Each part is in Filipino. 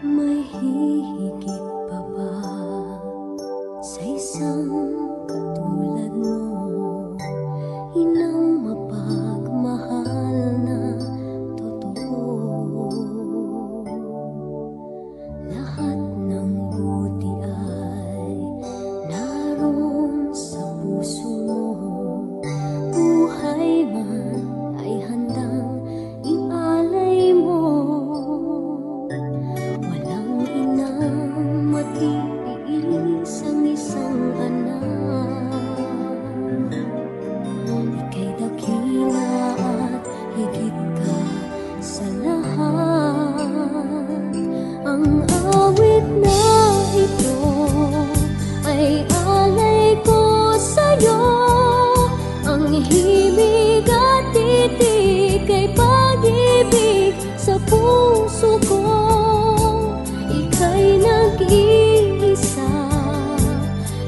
May hihigit pa ba sa isang katulad mo? Inang mapagmahal na totoo. Lahat ng buti ay naroon sa puso mo. Buhay man ay handang ialay mo. Walang inang matiis ang isang anak. Ika'y dakila at higit ka sa lahat. Ang awit na ito ay alay ko sa'yo. Ang himig at titig ay pag-ibig sa puso ko. Ika'y nag-iisa,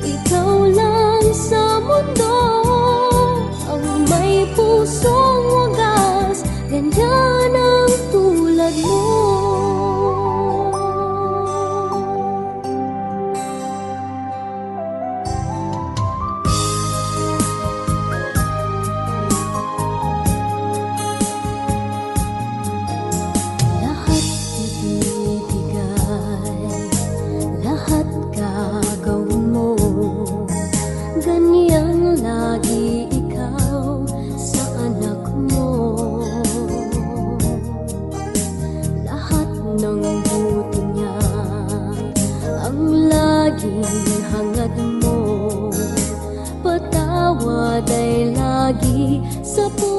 ikaw lang sa mundo. Ang may pusong wagas, ganyan ang tulad mo. Lahat ibibigay, lahat gagawin mo. Ganyang lagi ikaw sa anak mo. Lahat ng buti niya ang laging hangad mo. Patawad ay lagi sa puso.